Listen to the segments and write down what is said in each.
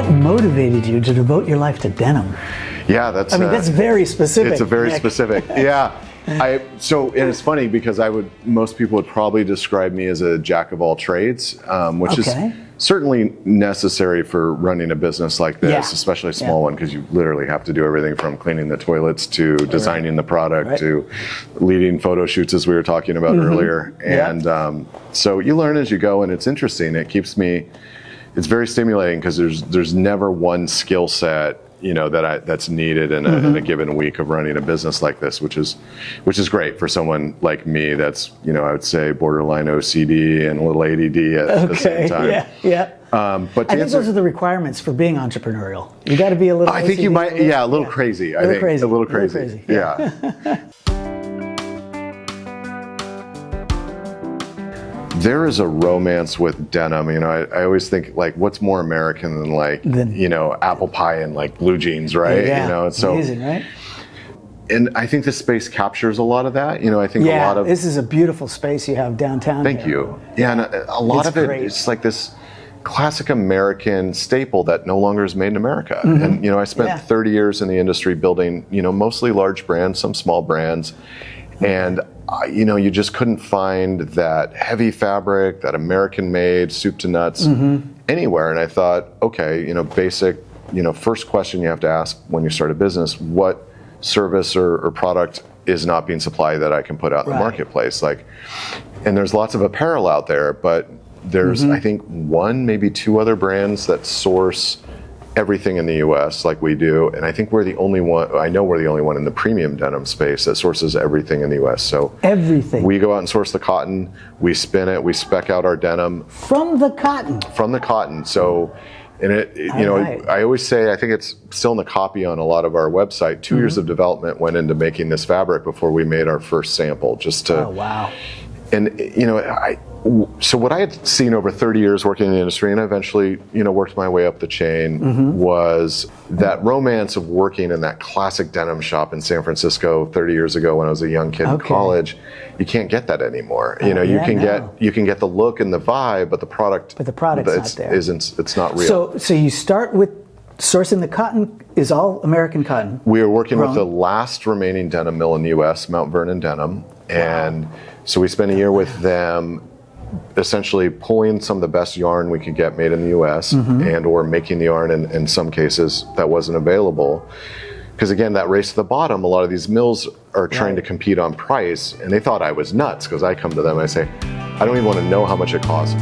What motivated you to devote your life to denim? Yeah, that's very specific. It's a very Nic. specific. Yeah. And it's funny because most people would probably describe me as a jack of all trades, which is certainly necessary for running a business like this, especially a small one, because you literally have to do everything from cleaning the toilets to designing the product to leading photo shoots, as we were talking about earlier. And so you learn as you go, and it's interesting. It's very stimulating because there's never one skill set that's needed in a given week of running a business like this, which is great for someone like me that's, I would say borderline OCD and a little ADD at the same time. But I think those are the requirements for being entrepreneurial. You got to be a little I think OCD, you might, a little crazy. I think a little crazy. Yeah. There is a romance with denim. I always think, like, what's more American than apple pie and like blue jeans, right? It's amazing, right? And I think this space captures a lot of that. I think a lot of this is a beautiful space you have downtown. Thank you. Yeah, and a lot of it is like this classic American staple that no longer is made in America. And I spent 30 years in the industry building, mostly large brands, some small brands, and you just couldn't find that heavy fabric, that American-made soup to nuts anywhere. And I thought, okay, basic, first question you have to ask when you start a business: what service or product is not being supplied that I can put out in the marketplace? And there's lots of apparel out there, but there's I think one, maybe two other brands that source everything in the U.S. like we do, and I think we're the only one. I know we're the only one in the premium denim space that sources everything in the U.S. So everything. We go out and source the cotton, we spin it, we spec out our denim from the cotton. From the cotton. So, and I always say, I think it's still in the copy on a lot of our website. 2 years of development went into making this fabric before we made our first sample. Just to. Oh wow. And so what I had seen over 30 years working in the industry, and I eventually, worked my way up the chain, was that romance of working in that classic denim shop in San Francisco 30 years ago when I was a young kid in college. You can't get that anymore. You can get the look and the vibe, but the product's not there. It's not real. So you start with sourcing the cotton is all American cotton. We are working with the last remaining denim mill in the U.S., Mount Vernon Denim, and so we spent a year with them, essentially pulling some of the best yarn we could get made in the U.S. and or making the yarn in some cases that wasn't available. Because again, that race to the bottom, a lot of these mills are trying to compete on price, and they thought I was nuts because I come to them and I say, I don't even want to know how much it costs.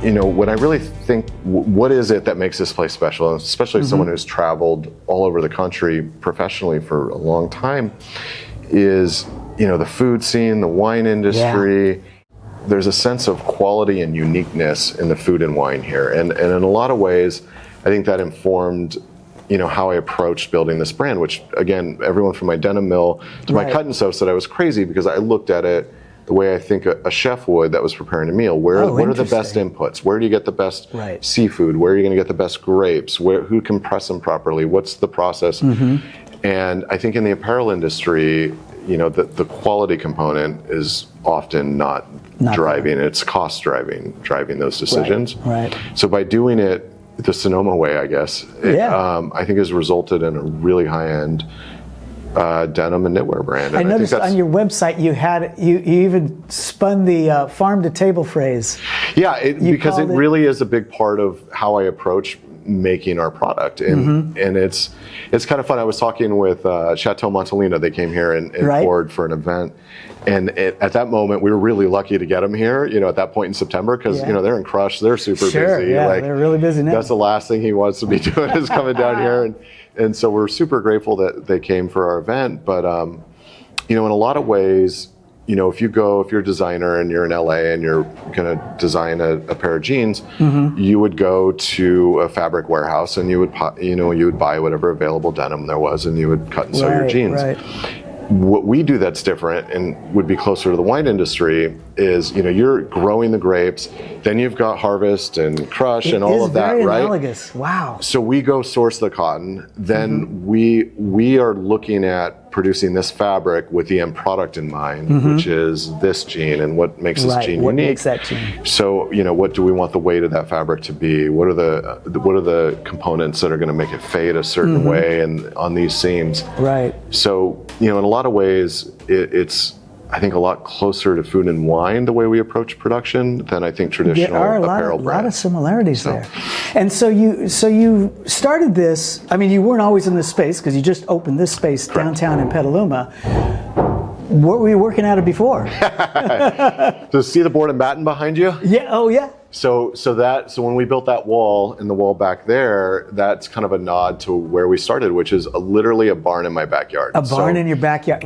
When I really think, what is it that makes this place special, especially someone who's traveled all over the country professionally for a long time, is, the food scene, the wine industry. Yeah. There's a sense of quality and uniqueness in the food and wine here. And in a lot of ways, I think that informed, how I approached building this brand, which, again, everyone from my denim mill to my cut and sew said I was crazy because I looked at it the way I think a chef would that was preparing a meal. What are the best inputs? Where do you get the best seafood? Where are you going to get the best grapes? Who can press them properly? What's the process? And I think in the apparel industry, the quality component is often not driving. It's cost driving those decisions. Right. So by doing it the Sonoma way, I guess, I think has resulted in a really high-end denim and knitwear brand. And I noticed on your website you even spun the farm to table phrase. Yeah, because it really is a big part of how I approach making our product, and it's kind of fun. I was talking with Chateau Montelena. They came here in Ford for an event, and at that moment we were really lucky to get them here. At that point in September, because they're in Crush, they're super busy. Yeah, they're really busy now. That's the last thing he wants to be doing is coming down here, and so we're super grateful that they came for our event. But in a lot of ways, if you're a designer and you're in LA and you're going to design a pair of jeans, you would go to a fabric warehouse and you would buy whatever available denim there was and you would cut and sew your jeans. What we do that's different and would be closer to the wine industry is, you're growing the grapes, then you've got harvest and crush and all of that, very right? analogous. Wow. So we go source the cotton, then we are looking at producing this fabric with the end product in mind, which is this jean and what makes this jean what unique. makes that jean? So, what do we want the weight of that fabric to be? What are the components that are going to make it fade a certain way and on these seams? Right. So, in a lot of ways, it's I think a lot closer to food and wine the way we approach production than I think traditional There are apparel a lot of brands. similarities there. And so you started this. I mean, you weren't always in this space because you just opened this space downtown in Petaluma. What were you working at it before? To see the board and batten behind you? Yeah. Oh, yeah. So when we built that wall and the wall back there, that's kind of a nod to where we started, which is literally a barn in my backyard. A barn in your backyard.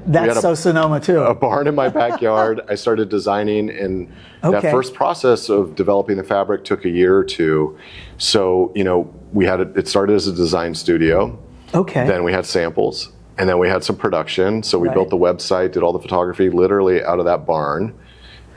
That's SoSonoma too. A barn in my backyard. I started designing, and that first process of developing the fabric took a year or two. So it started as a design studio. Okay. Then we had samples, and then we had some production. So we built the website, did all the photography, literally out of that barn.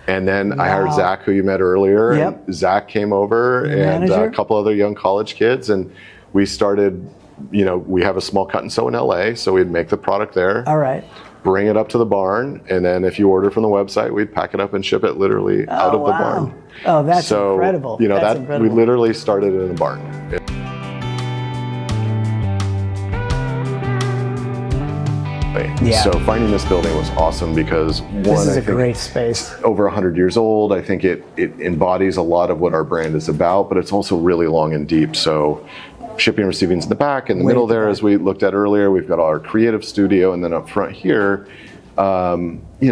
And then I hired Zach, who you met earlier. Yep. And Zach came over, and a couple other young college kids, and we started. We have a small cut and sew in LA, so we'd make the product there. All right. Bring it up to the barn, and then if you order from the website, we'd pack it up and ship it literally out of the barn. Oh, that's incredible. That's incredible. We literally started in a barn. Yeah. So finding this building was awesome because This is a great space. Over 100 years old. I think it embodies a lot of what our brand is about, but it's also really long and deep. So shipping and receiving's in the back. In the middle there, as we looked at earlier, we've got our creative studio, and then up front here,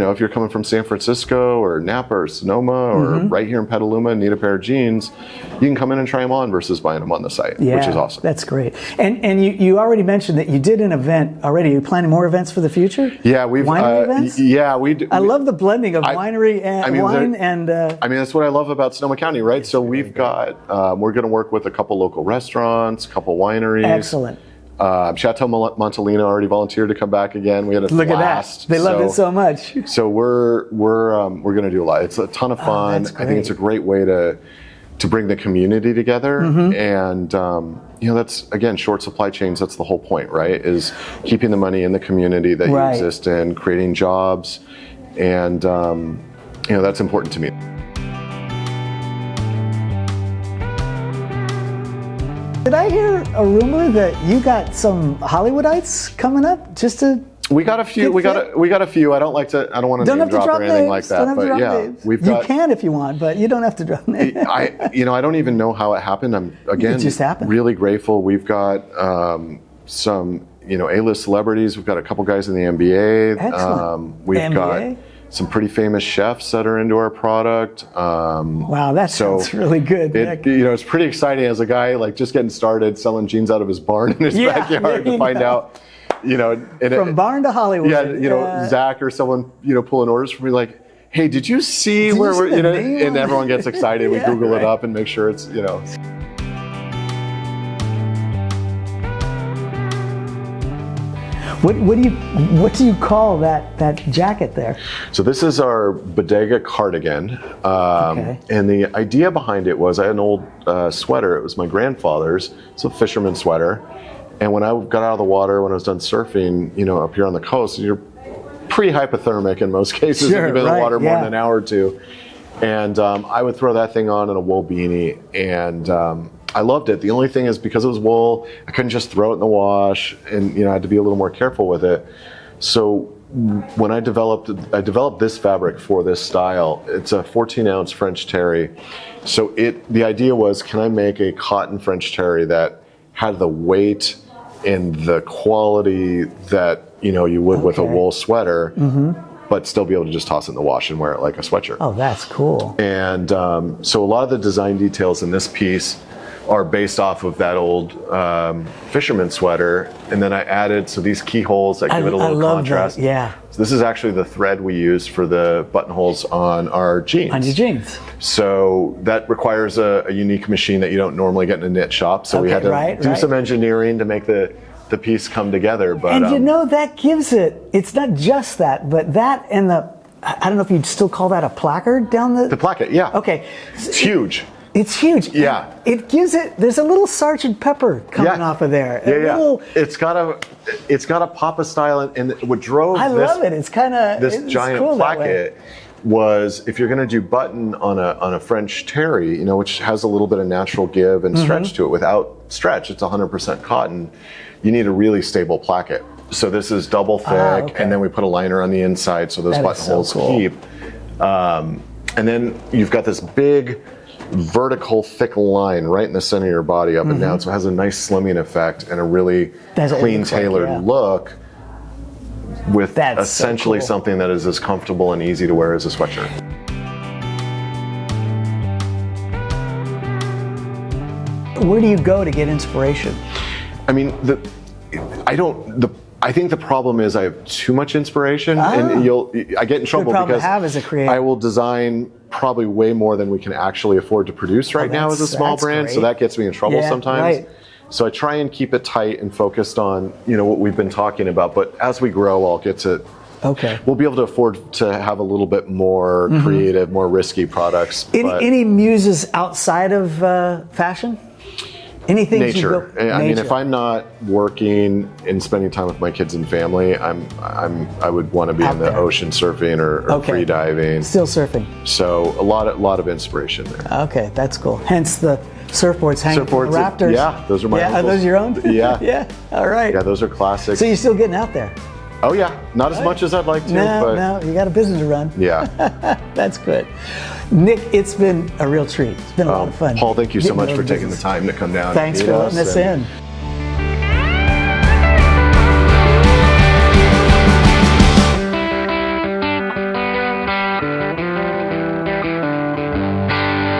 if you're coming from San Francisco or Napa or Sonoma or right here in Petaluma and need a pair of jeans, you can come in and try them on versus buying them on the site, which is awesome. That's great. And you already mentioned that you did an event already. Are you planning more events for the future? Yeah, we've winery events. Yeah, we do. I love the blending of winery and wine and. That's what I love about Sonoma County, right? So we've got we're going to work with a couple local restaurants, a couple wineries. Excellent. Chateau Montalina already volunteered to come back again. We had a Look blast. At that. They loved it so much. So we're going to do a lot. It's a ton of fun. I think it's a great way to bring the community together. And that's again short supply chains. That's the whole point, right? Is keeping the money in the community that you exist in, creating jobs, and that's important to me. Did I hear a rumor that you got some Hollywoodites coming up just to? We got a few. We got a few. I don't want to name drop or anything like that. But yeah, you can if you want, but you don't have to drop names. I don't even know how it happened. I'm it just happened. Really grateful. We've got some A-list celebrities. We've got a couple guys in the NBA. Excellent. We've got some pretty famous chefs that are into our product. Wow, that sounds really good. It's pretty exciting as a guy just getting started selling jeans out of his barn in his backyard to find out. From barn to Hollywood. Yeah, Zach or someone pulling orders for me like, hey, did you see where we're and everyone gets excited. We Google it up and make sure it's What do you call that jacket there? So this is our bodega cardigan, and the idea behind it was I had an old sweater. It was my grandfather's. It's a fisherman sweater, and when I got out of the water, when I was done surfing, up here on the coast, you're pretty hypothermic in most cases. If you've been in the water more than an hour or two, and I would throw that thing on in a wool beanie, and I loved it. The only thing is because it was wool, I couldn't just throw it in the wash, and I had to be a little more careful with it. So when I developed this fabric for this style. It's a 14-ounce French terry. So the idea was, can I make a cotton French terry that had the weight and the quality that you would with a wool sweater, but still be able to just toss it in the wash and wear it like a sweatshirt. Oh, that's cool. And so a lot of the design details in this piece are based off of that old fisherman sweater, and then I added these keyholes that give it a little contrast. That. Yeah. So this is actually the thread we use for the buttonholes on our jeans. On your jeans. So that requires a unique machine that you don't normally get in a knit shop. So we had to do some engineering to make the piece come together. But and that gives it. It's not just that, but that and I don't know if you'd still call that a placard down the. The placket, yeah. Okay. It's huge. It's huge. Yeah. It gives it. There's a little Sergeant Pepper coming off of there. Yeah. It's got a Papa style, and what drove I love it. It's kind of this giant cool placket was, if you're going to do button on a French terry, which has a little bit of natural give and stretch to it. Without stretch, it's 100% cotton. You need a really stable placket. So this is double thick, and then we put a liner on the inside so those buttonholes keep. And then you've got this big vertical thick line right in the center of your body up and down, so it has a nice slimming effect and a really clean tailored look with essentially something that is as comfortable and easy to wear as a sweatshirt. Where do you go to get inspiration? I mean, I think the problem is I have too much inspiration, and I get in trouble because as a creator. I will design probably way more than we can actually afford to produce right now as a small brand. So that gets me in trouble sometimes. Right. So I try and keep it tight and focused on what we've been talking about. But as we grow, I'll get to. Okay. We'll be able to afford to have a little bit more creative, more risky products. Any muses outside of fashion? Anything? Nature. I mean, if I'm not working and spending time with my kids and family, I would want to be in the ocean surfing or free diving. Still surfing. So a lot of inspiration there. Okay, that's cool. Hence the surfboards hanging from the rafters. Yeah, those are my uncles. Are those your own? Yeah. Yeah. All right. Yeah, those are classics. So you're still getting out there? Oh yeah, not as much as I'd like to. No, you got a business to run. Yeah. That's good. Nic, it's been a real treat. It's been a lot of fun. Paul, thank you so much for taking the time to come down. Thanks for letting us in.